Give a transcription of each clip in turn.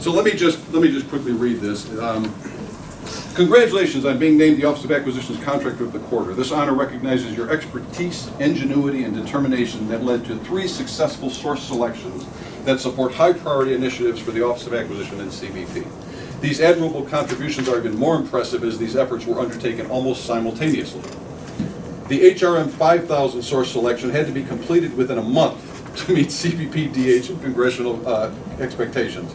So let me just quickly read this. Congratulations on being named the Office of Acquisitions Contractor of the Quarter. This honor recognizes your expertise, ingenuity, and determination that led to 3 successful source selections that support high priority initiatives for the Office of Acquisition and CBP. These admirable contributions are even more impressive as these efforts were undertaken almost simultaneously. The HRM 5000 source selection had to be completed within a month to meet CBP, DH, and congressional expectations.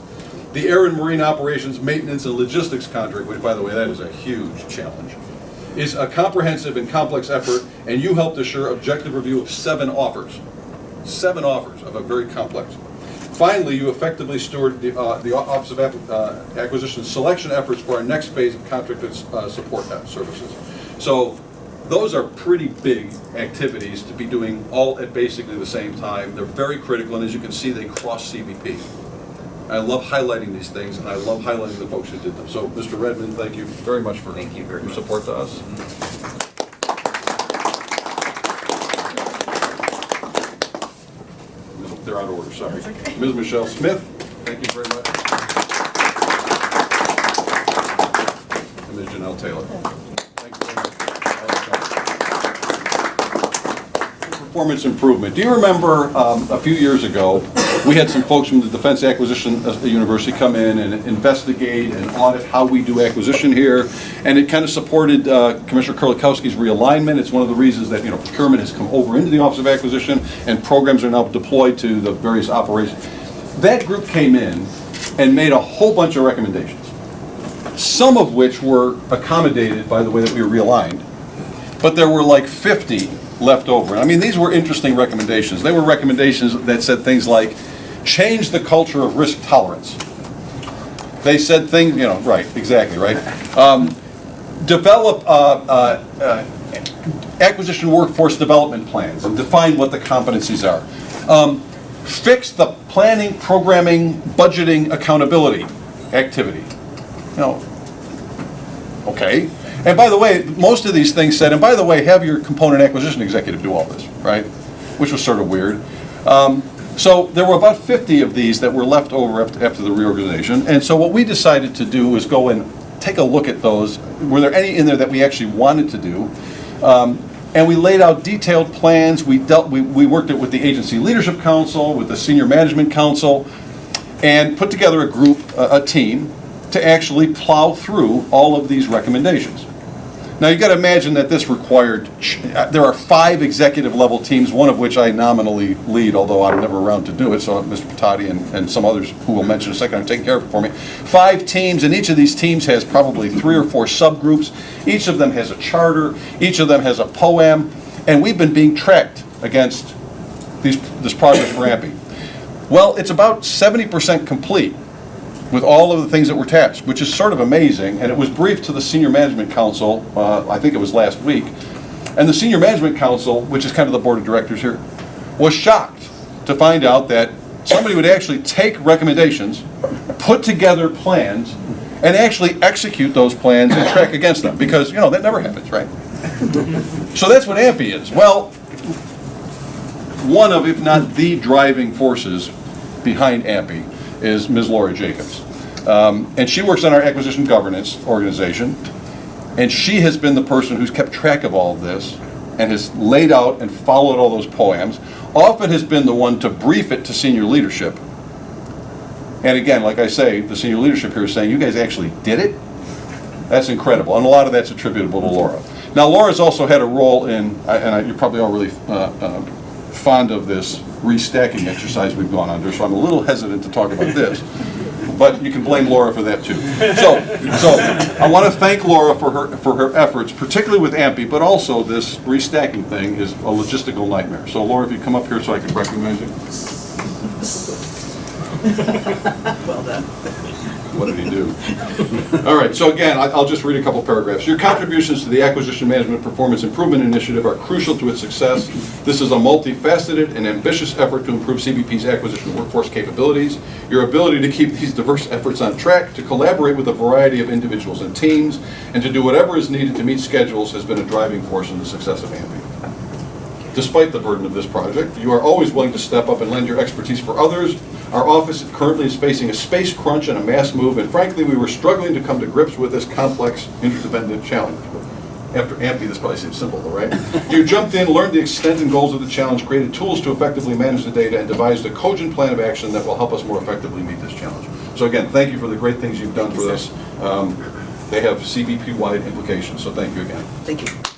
The Air and Marine Operations Maintenance and Logistics contract, which by the way, that is a huge challenge, is a comprehensive and complex effort, and you helped assure objective review of 7 offers. 7 offers of a very complex. Finally, you effectively stewarded the Office of Acquisition selection efforts for our next phase of contracted support services. So those are pretty big activities to be doing all at basically the same time. They're very critical, and as you can see, they cross CBP. I love highlighting these things, and I love highlighting the folks who did them. So, Mr. Redmond, thank you very much for your support to us. They're out of order, sorry. Okay. Ms. Michelle Smith, thank you very much. And Ms. Janelle Taylor. Thank you very much. Performance improvement. Do you remember a few years ago, we had some folks from the Defense Acquisition University come in and investigate and audit how we do acquisition here, and it kind of supported Commissioner Kurlikowski's realignment. It's one of the reasons that procurement has come over into the Office of Acquisition, and programs are now deployed to the various operations. That group came in and made a whole bunch of recommendations, some of which were accommodated by the way that we were realigned, but there were like 50 left over. I mean, these were interesting recommendations. They were recommendations that said things like, change the culture of risk tolerance. They said things, right, exactly, right. Develop acquisition workforce development plans and define what the competencies are. Fix the planning, programming, budgeting, accountability activity. Okay. And by the way, most of these things said, and by the way, have your component acquisition executive do all this, right? Which was sort of weird. So there were about 50 of these that were left over after the reorganization. And so what we decided to do was go and take a look at those. Were there any in there that we actually wanted to do? And we laid out detailed plans. We worked it with the Agency Leadership Council, with the Senior Management Council, and put together a group, a team, to actually plow through all of these recommendations. Now you've got to imagine that this required, there are 5 executive level teams, one of which I nominally lead, although I'm never around to do it, so Mr. Patati and some others who will mention in a second are taking care of it for me. 5 teams, and each of these teams has probably 3 or 4 subgroups. Each of them has a charter, each of them has a POAM, and we've been being tracked against this progress for AMPI. Well, it's about 70% complete with all of the things that were tasked, which is sort of amazing, and it was briefed to the Senior Management Council, I think it was last week, and the Senior Management Council, which is kind of the board of directors here, was shocked to find out that somebody would actually take recommendations, put together plans, and actually execute those plans and track against them, because, that never happens, right? So that's what AMPI is. Well, one of, if not the driving forces behind AMPI is Ms. Laura Jacobs. And she works on our acquisition governance organization, and she has been the person who's kept track of all of this and has laid out and followed all those POAMs, often has been the one to brief it to senior leadership. And again, like I say, the senior leadership here is saying, you guys actually did it? That's incredible, and a lot of that's attributable to Laura. Now, Laura's also had a role in, you're probably all really fond of this restacking exercise we've gone under, so I'm a little hesitant to talk about this, but you can blame Laura for that too. So I want to thank Laura for her efforts, particularly with AMPI, but also this restacking thing is a logistical nightmare. So Laura, if you come up here so I can recognize you. Well done. What did he do? All right, so again, I'll just read a couple paragraphs. Your contributions to the Acquisition Management Performance Improvement Initiative are crucial to its success. This is a multifaceted and ambitious effort to improve CBP's acquisition workforce capabilities. Your ability to keep these diverse efforts on track, to collaborate with a variety of individuals and teams, and to do whatever is needed to meet schedules has been a driving force in the success of AMPI. Despite the burden of this project, you are always willing to step up and lend your expertise for others. Our office currently is facing a space crunch and a mass move, and frankly, we were struggling to come to grips with this complex, interdependent challenge. After AMPI, this probably seems simple, though, right? You jumped in, learned the extent and goals of the challenge, created tools to effectively manage the data, and devised a cogent plan of action that will help us more effectively meet this challenge. So again, thank you for the great things you've done for this. They have CBP-wide implications, so thank you again. Thank you.